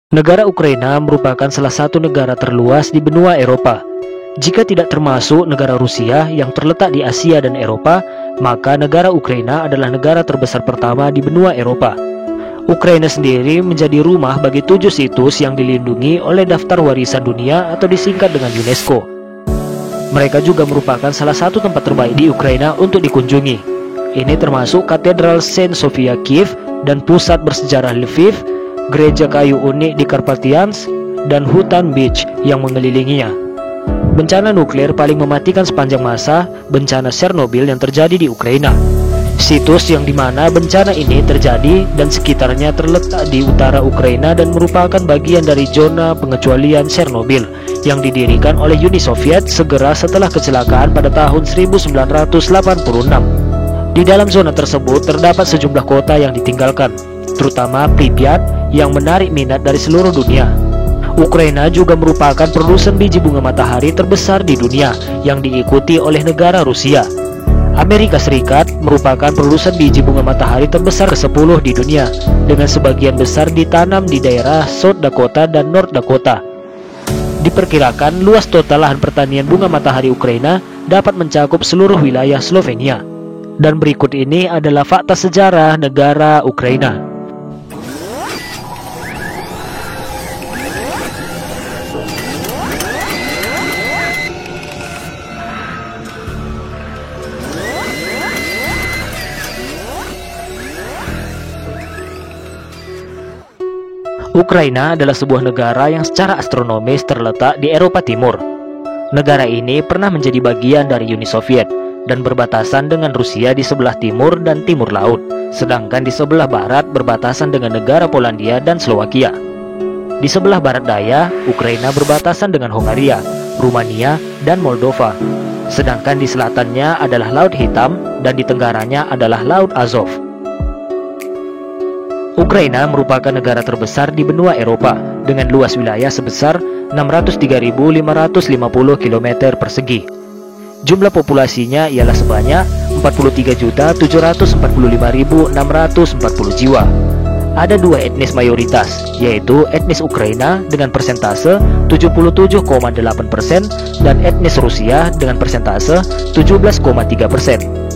Negara Ukraina merupakan salah satu negara terluas di benua Eropa. Jika tidak termasuk negara Rusia yang terletak di Asia dan Eropa, maka negara Ukraina adalah negara terbesar pertama di benua Eropa. Ukraina sendiri menjadi rumah bagi 7 situs yang dilindungi oleh Daftar Warisan Dunia atau disingkat dengan UNESCO. Mereka juga merupakan salah satu tempat terbaik di Ukraina untuk dikunjungi. Ini termasuk Katedral Saint Sofia Kiev dan pusat bersejarah Lviv, gereja kayu unik di Carpathians, dan hutan beach yang mengelilinginya. Bencana nuklir paling mematikan sepanjang masa bencana Chernobyl yang terjadi di Ukraina. Situs yang dimana bencana ini terjadi dan sekitarnya terletak di utara Ukraina dan merupakan bagian dari zona pengecualian Chernobyl yang didirikan oleh Uni Soviet segera setelah kecelakaan pada tahun 1986. Di dalam zona tersebut terdapat sejumlah kota yang ditinggalkan, terutama Pripyat yang menarik minat dari seluruh dunia. Ukraina juga merupakan produsen biji bunga matahari terbesar di dunia yang diikuti oleh negara Rusia. Amerika Serikat merupakan produsen biji bunga matahari terbesar ke-10 di dunia, dengan sebagian besar ditanam di daerah South Dakota dan North Dakota. Diperkirakan luas total lahan pertanian bunga matahari Ukraina dapat mencakup seluruh wilayah Slovenia. Dan berikut ini adalah fakta sejarah negara Ukraina. Ukraina adalah sebuah negara yang secara astronomis terletak di Eropa Timur. Negara ini pernah menjadi bagian dari Uni Soviet dan berbatasan dengan Rusia di sebelah timur dan timur laut, sedangkan di sebelah barat berbatasan dengan negara Polandia dan Slovakia. Di sebelah barat daya, Ukraina berbatasan dengan Hongaria, Rumania, dan Moldova, sedangkan di selatannya adalah Laut Hitam dan di tenggaranya adalah Laut Azov. Ukraina merupakan negara terbesar di benua Eropa dengan luas wilayah sebesar 603.550 km persegi. Jumlah populasinya ialah sebanyak 43.745.640 jiwa. Ada 2 etnis mayoritas, yaitu etnis Ukraina dengan persentase 77,8% dan etnis Rusia dengan persentase 17,3%.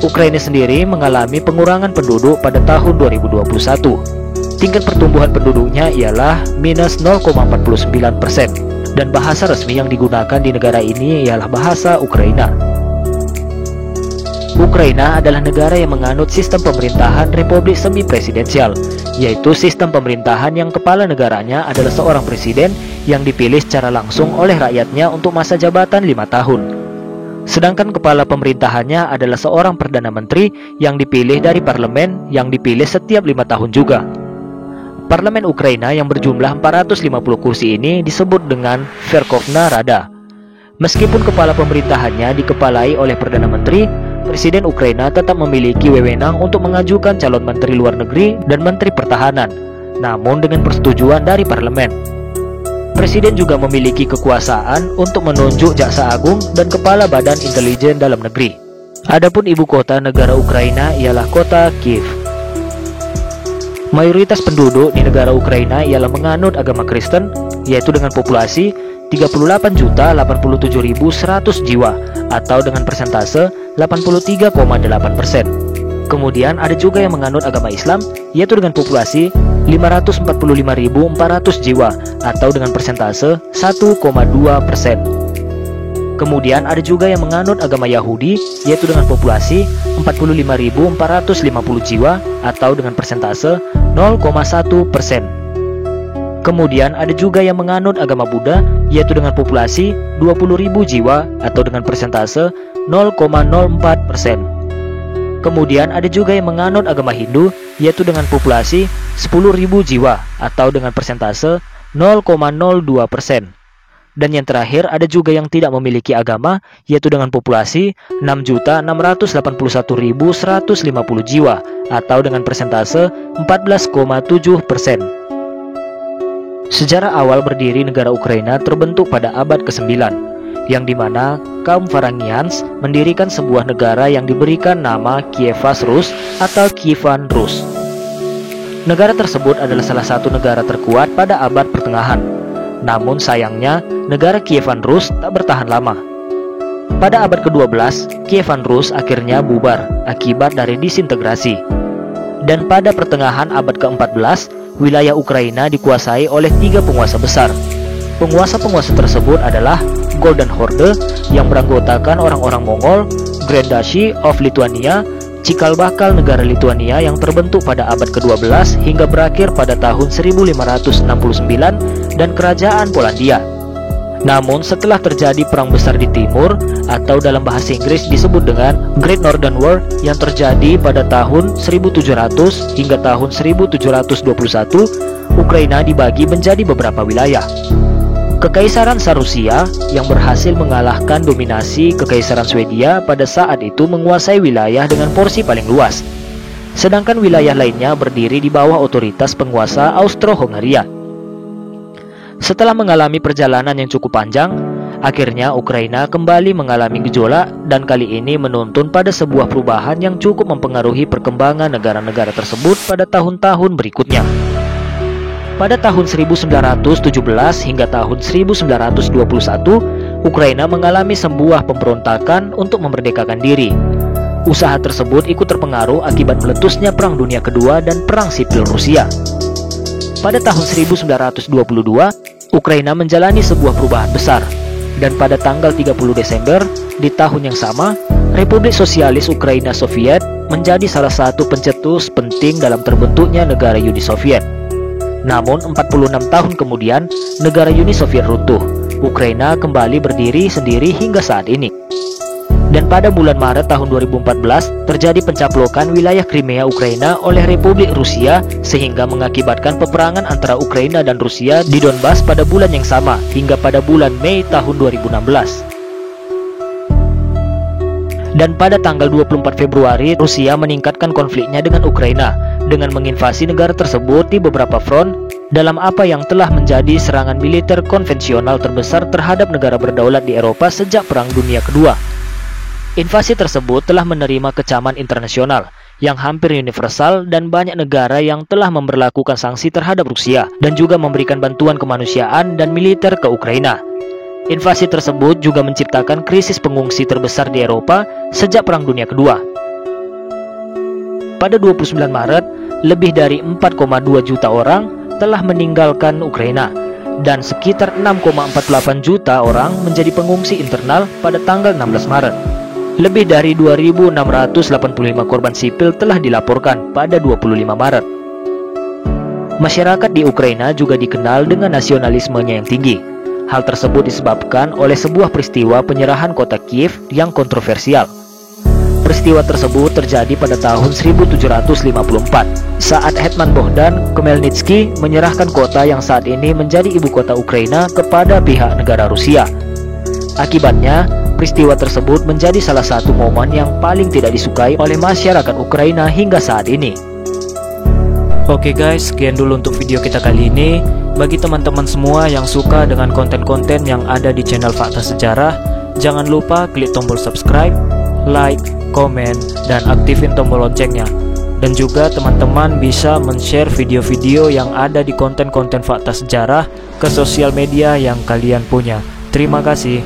Ukraina sendiri mengalami pengurangan penduduk pada tahun 2021. Tingkat pertumbuhan penduduknya ialah minus 0,49%. Dan bahasa resmi yang digunakan di negara ini ialah bahasa Ukraina. Ukraina adalah negara yang menganut sistem pemerintahan republik semi-presidensial, yaitu sistem pemerintahan yang kepala negaranya adalah seorang presiden yang dipilih secara langsung oleh rakyatnya untuk masa jabatan 5 tahun. Sedangkan kepala pemerintahannya adalah seorang perdana menteri yang dipilih dari parlemen yang dipilih setiap 5 tahun juga. Parlemen Ukraina yang berjumlah 450 kursi ini disebut dengan Verkhovna Rada. Meskipun kepala pemerintahannya dikepalai oleh Perdana Menteri, Presiden Ukraina tetap memiliki wewenang untuk mengajukan calon Menteri Luar Negeri dan Menteri Pertahanan, namun dengan persetujuan dari parlemen. Presiden juga memiliki kekuasaan untuk menunjuk Jaksa Agung dan Kepala Badan Intelijen Dalam Negeri. Adapun ibu kota negara Ukraina ialah kota Kiev. Mayoritas penduduk di negara Ukraina ialah menganut agama Kristen, yaitu dengan populasi 38.087.100 jiwa atau dengan persentase 83,8%. Kemudian ada juga yang menganut agama Islam, yaitu dengan populasi 545.400 jiwa atau dengan persentase 1,2%. Kemudian ada juga yang menganut agama Yahudi, yaitu dengan populasi 45.450 jiwa atau dengan persentase 0,1%. Kemudian ada juga yang menganut agama Buddha, yaitu dengan populasi 20.000 jiwa atau dengan persentase 0,04%. Kemudian ada juga yang menganut agama Hindu, yaitu dengan populasi 10.000 jiwa atau dengan persentase 0,02%. Dan yang terakhir ada juga yang tidak memiliki agama, yaitu dengan populasi 6.681.150 jiwa atau dengan persentase 14,7%. Sejarah awal berdiri negara Ukraina terbentuk pada abad ke-9, yang dimana kaum Varangians mendirikan sebuah negara yang diberikan nama Kievas Rus atau Kievan Rus. Negara tersebut adalah salah satu negara terkuat pada abad pertengahan. Namun sayangnya, negara Kievan Rus tak bertahan lama. Pada abad ke-12, Kievan Rus akhirnya bubar akibat dari disintegrasi. Dan pada pertengahan abad ke-14, wilayah Ukraina dikuasai oleh 3 penguasa besar. Penguasa-penguasa tersebut adalah Golden Horde yang beranggotakan orang-orang Mongol, Grand Duchy of Lithuania, cikal bakal negara Lithuania yang terbentuk pada abad ke-12 hingga berakhir pada tahun 1569, dan Kerajaan Polandia. Namun setelah terjadi perang besar di timur, atau dalam bahasa Inggris disebut dengan Great Northern War, yang terjadi pada tahun 1700 hingga tahun 1721, Ukraina dibagi menjadi beberapa wilayah. Kekaisaran Tsar Rusia yang berhasil mengalahkan dominasi Kekaisaran Swedia pada saat itu menguasai wilayah dengan porsi paling luas. Sedangkan wilayah lainnya berdiri di bawah otoritas penguasa Austro-Hongaria. Setelah mengalami perjalanan yang cukup panjang, akhirnya Ukraina kembali mengalami gejolak dan kali ini menuntun pada sebuah perubahan yang cukup mempengaruhi perkembangan negara-negara tersebut pada tahun-tahun berikutnya. Pada tahun 1917 hingga tahun 1921, Ukraina mengalami sebuah pemberontakan untuk memerdekakan diri. Usaha tersebut ikut terpengaruh akibat meletusnya Perang Dunia Kedua dan Perang Sipil Rusia. Pada tahun 1922, Ukraina menjalani sebuah perubahan besar, dan pada tanggal 30 Desember di tahun yang sama, Republik Sosialis Ukraina Soviet menjadi salah satu pencetus penting dalam terbentuknya negara Uni Soviet. Namun 46 tahun kemudian, negara Uni Soviet runtuh. Ukraina kembali berdiri sendiri hingga saat ini. Dan pada bulan Maret tahun 2014, terjadi pencaplokan wilayah Crimea Ukraina oleh Republik Rusia sehingga mengakibatkan peperangan antara Ukraina dan Rusia di Donbas pada bulan yang sama hingga pada bulan Mei tahun 2016. Dan pada tanggal 24 Februari, Rusia meningkatkan konfliknya dengan Ukraina dengan menginvasi negara tersebut di beberapa front dalam apa yang telah menjadi serangan militer konvensional terbesar terhadap negara berdaulat di Eropa sejak Perang Dunia Kedua. Invasi tersebut telah menerima kecaman internasional yang hampir universal dan banyak negara yang telah memberlakukan sanksi terhadap Rusia dan juga memberikan bantuan kemanusiaan dan militer ke Ukraina. Invasi tersebut juga menciptakan krisis pengungsi terbesar di Eropa sejak Perang Dunia Kedua. Pada 29 Maret, lebih dari 4,2 juta orang telah meninggalkan Ukraina dan sekitar 6,48 juta orang menjadi pengungsi internal pada tanggal 16 Maret. Lebih dari 2.685 korban sipil telah dilaporkan pada 25 Maret. Masyarakat di Ukraina juga dikenal dengan nasionalismenya yang tinggi. Hal tersebut disebabkan oleh sebuah peristiwa penyerahan kota Kiev yang kontroversial. Peristiwa tersebut terjadi pada tahun 1754 saat Hetman Bohdan Khmelnytsky menyerahkan kota yang saat ini menjadi ibu kota Ukraina kepada pihak negara Rusia. Akibatnya, peristiwa tersebut menjadi salah satu momen yang paling tidak disukai oleh masyarakat Ukraina hingga saat ini. Oke guys, sekian dulu untuk video kita kali ini. Bagi teman-teman semua yang suka dengan konten-konten yang ada di channel Fakta Sejarah, jangan lupa klik tombol subscribe, like, komen, dan aktifin tombol loncengnya. Dan juga teman-teman bisa men-share video-video yang ada di konten-konten Fakta Sejarah ke sosial media yang kalian punya. Terima kasih.